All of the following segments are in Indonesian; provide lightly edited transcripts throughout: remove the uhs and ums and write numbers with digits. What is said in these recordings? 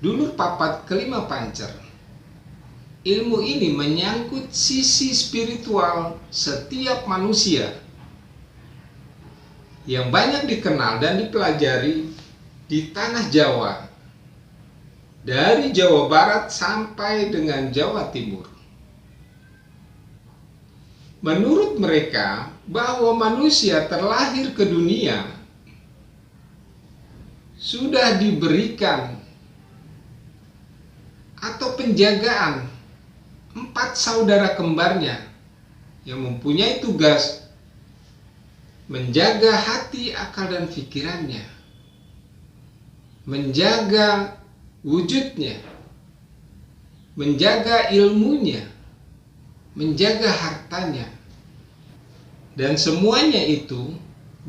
Dulur papat kelima pancer. Ilmu ini menyangkut sisi spiritual setiap manusia yang banyak dikenal dan dipelajari di tanah Jawa, dari Jawa Barat sampai dengan Jawa Timur. Menurut mereka, bahwa manusia terlahir ke dunia sudah diberikan atau penjagaan 4 saudara kembarnya yang mempunyai tugas menjaga hati, akal, dan pikirannya, menjaga wujudnya, menjaga ilmunya, menjaga hartanya, dan semuanya itu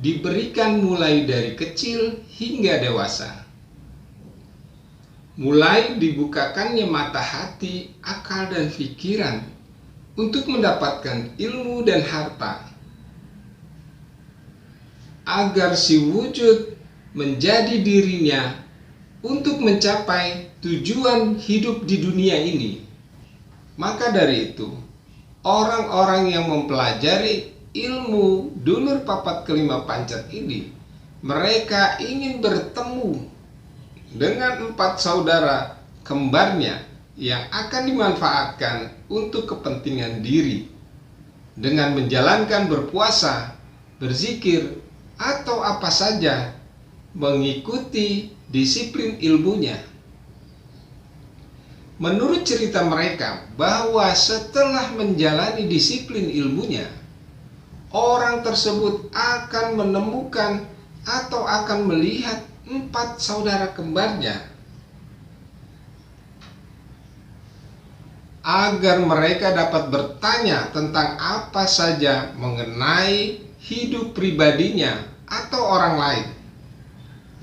diberikan mulai dari kecil hingga dewasa. Mulai dibukakannya mata hati, akal, dan pikiran untuk mendapatkan ilmu dan harta, agar si wujud menjadi dirinya untuk mencapai tujuan hidup di dunia ini. Maka dari itu, orang-orang yang mempelajari ilmu dulur papat kelima pancer ini, mereka ingin bertemu dengan 4 saudara kembarnya yang akan dimanfaatkan untuk kepentingan diri dengan menjalankan berpuasa, berzikir, atau apa saja, mengikuti disiplin ilmunya. Menurut cerita mereka, bahwa setelah menjalani disiplin ilmunya, orang tersebut akan menemukan atau akan melihat 4 saudara kembarnya, agar mereka dapat bertanya tentang apa saja mengenai hidup pribadinya atau orang lain,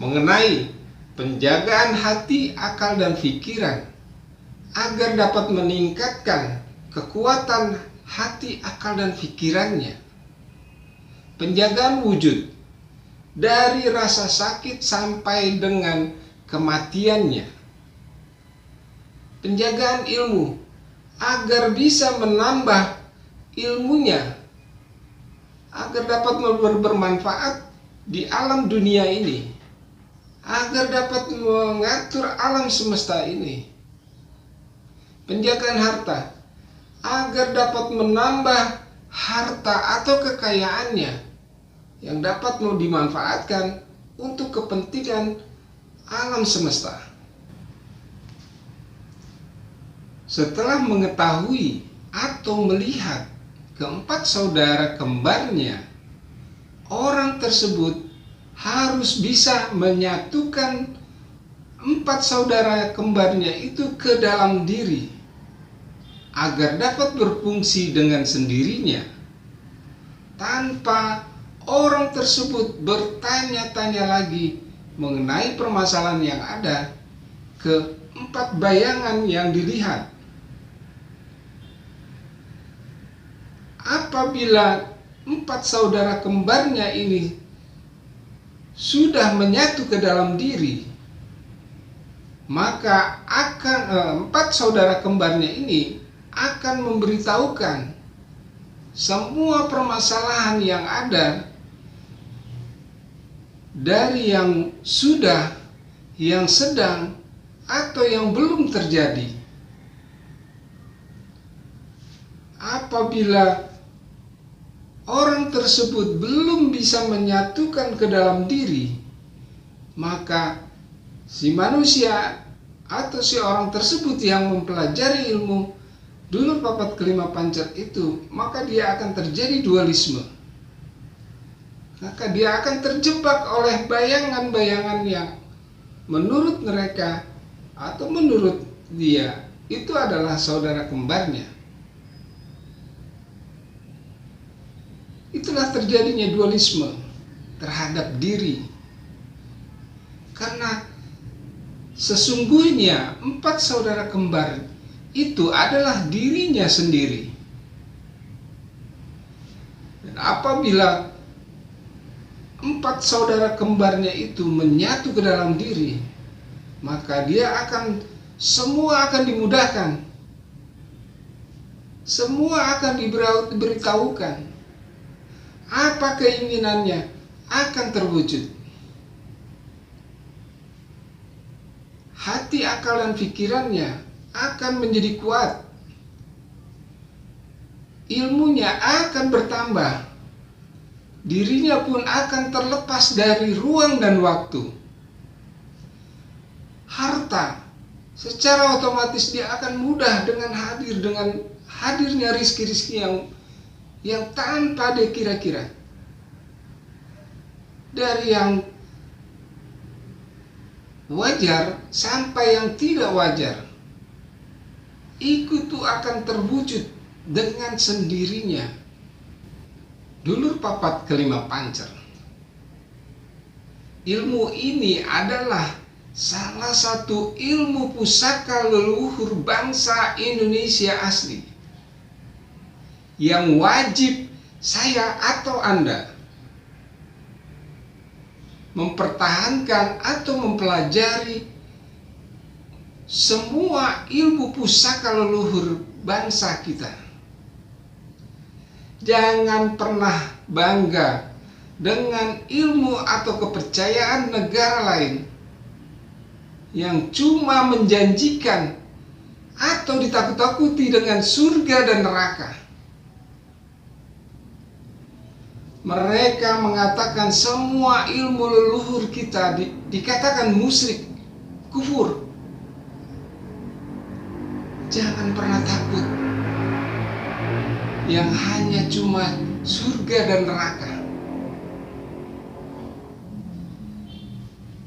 mengenai penjagaan hati, akal, dan pikiran, agar dapat meningkatkan kekuatan hati, akal, dan pikirannya, penjagaan wujud dari rasa sakit sampai dengan kematiannya, penjagaan ilmu agar bisa menambah ilmunya, agar dapat bermanfaat di alam dunia ini, agar dapat mengatur alam semesta ini, penjagaan harta agar dapat menambah harta atau kekayaannya yang dapat dimanfaatkan untuk kepentingan alam semesta. Setelah mengetahui atau melihat keempat saudara kembarnya, orang tersebut harus bisa menyatukan 4 saudara kembarnya itu ke dalam diri, agar dapat berfungsi dengan sendirinya, tanpa orang tersebut bertanya-tanya lagi mengenai permasalahan yang ada ke 4 bayangan yang dilihat. Apabila 4 saudara kembarnya ini sudah menyatu ke dalam diri, maka akan 4 saudara kembarnya ini akan memberitahukan semua permasalahan yang ada, dari yang sudah, yang sedang, atau yang belum terjadi. Apabila orang tersebut belum bisa menyatukan ke dalam diri, maka si manusia atau si orang tersebut yang mempelajari ilmu dulur papat kelima pancer itu, maka dia akan terjadi dualisme. Maka dia akan terjebak oleh bayangan-bayangan yang menurut mereka atau menurut dia itu adalah saudara kembarnya. Itulah terjadinya dualisme terhadap diri. Karena sesungguhnya 4 saudara kembar itu adalah dirinya sendiri. Dan apabila 4 4 saudara kembarnya itu menyatu ke dalam diri, maka semua akan dimudahkan. Semua akan diberitahukan. Apa keinginannya akan terwujud. Hati, akal, dan pikirannya akan menjadi kuat. Ilmunya akan bertambah. Dirinya pun akan terlepas dari ruang dan waktu. Harta, secara otomatis dia akan mudah dengan hadirnya rizki-rizki yang tanpa dikira-kira. Dari yang wajar sampai yang tidak wajar, itu akan terwujud dengan sendirinya. Dulur papat kelima pancer. Ilmu ini adalah salah satu ilmu pusaka leluhur bangsa Indonesia asli yang wajib saya atau Anda mempertahankan atau mempelajari semua ilmu pusaka leluhur bangsa kita. Jangan pernah bangga dengan ilmu atau kepercayaan negara lain yang cuma menjanjikan atau ditakut-takuti dengan surga dan neraka. Mereka mengatakan semua ilmu leluhur kita dikatakan musyrik, kufur. Jangan pernah takut. Yang hanya cuma surga dan neraka.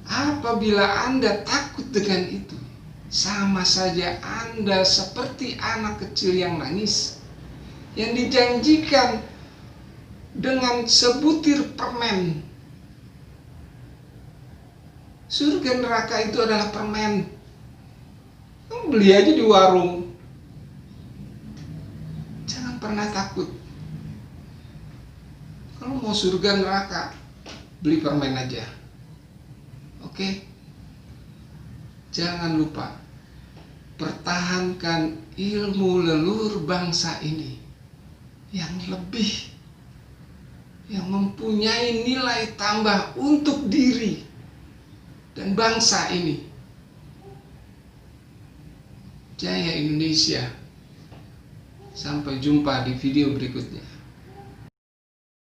Apabila Anda takut dengan itu, sama saja Anda seperti anak kecil yang nangis, yang dijanjikan dengan sebutir permen. Surga neraka itu adalah permen. Kamu beli aja di warung. Jangan pernah takut. Kalau mau surga neraka, beli permen aja. Oke? Jangan lupa, pertahankan ilmu leluhur bangsa ini yang lebih, yang mempunyai nilai tambah untuk diri dan bangsa ini. Jaya Indonesia. Sampai jumpa di video berikutnya.